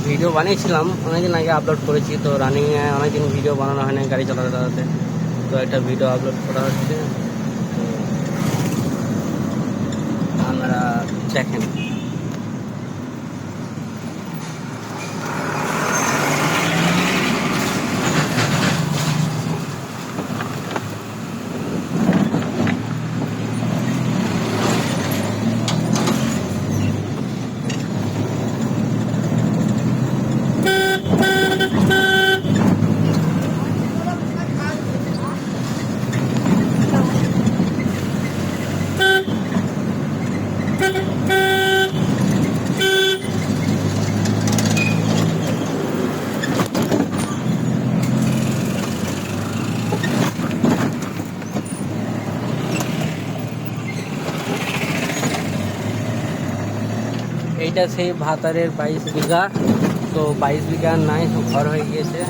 Video বানিয়েছিলাম অনেকদিন আগে, আপলোড করেছি। তো রানিংয়ে অনেকদিন ভিডিও বানানো হয় না গাড়ি চালাতে চালাতে, তো একটা ভিডিও আপলোড করা হচ্ছে। তো আমরা দেখেন। এইটা সেই ভাতারের 22 বিঘা। তো 22 বিঘা নাই, তো ঘর হয়ে গিয়েছে।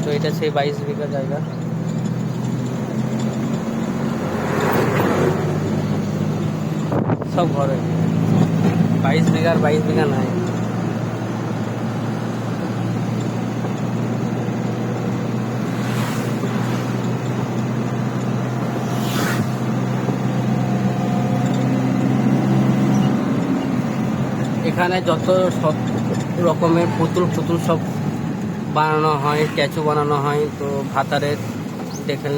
তো এটা সেই 22 বিঘা জায়গা। সব ঘর হয়ে গিয়েছে। 22 বিঘার 22 বিঘা নাই। এখানে যত সব রকমের পুতুল সব বানানো হয়, স্ট্যাচু বানানো হয়। তো ভাতারের দেখেন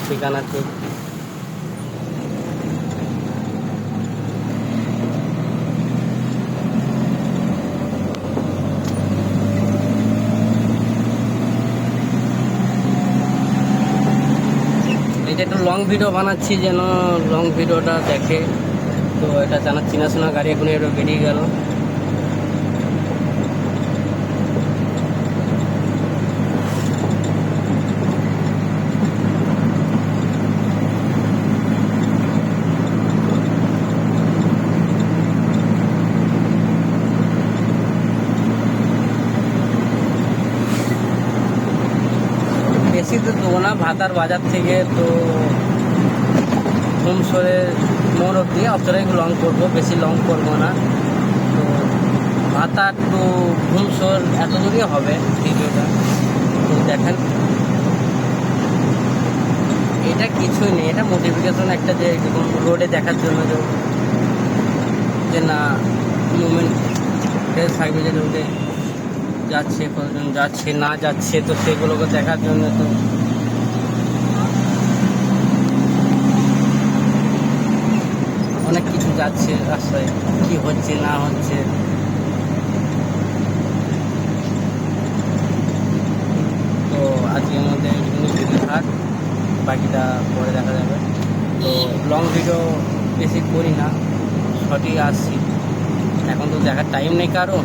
ঠিকানাতে। এটা একটু লং ভিডিও বানাচ্ছি, যেন লং ভিডিওটা দেখে। তো এটা চেনাশোনা গাড়ি, এখন এটা বেরিয়ে গেল। বেশি তো দেবো না, ভাতার বাজার থেকে তো হোমসরের মোড় অব্দি অতটাই লং করবো, বেশি লং করবো না। তো ভাতার টু হোমসর এত দূরই হবে ভিডিওটা। তো দেখেন, এটা কিছুই নেই, এটা মোটিফিকেশন একটা, যে রোডে দেখার জন্য, যে না মুভমেন্ট থাকবে, যে রোডে যাচ্ছে, কতজন যাচ্ছে না যাচ্ছে, তো সেগুলোকে দেখার জন্য। তো অনেক কিছু যাচ্ছে রাস্তায়, কি হচ্ছে না হচ্ছে। তো আজকের মধ্যে ভিডিও থাক, বাকিটা পরে দেখা যাবে। তো লং ভিডিও বেশি করি না, সঠিক আসছি। এখন তো দেখার টাইম নেই কারো।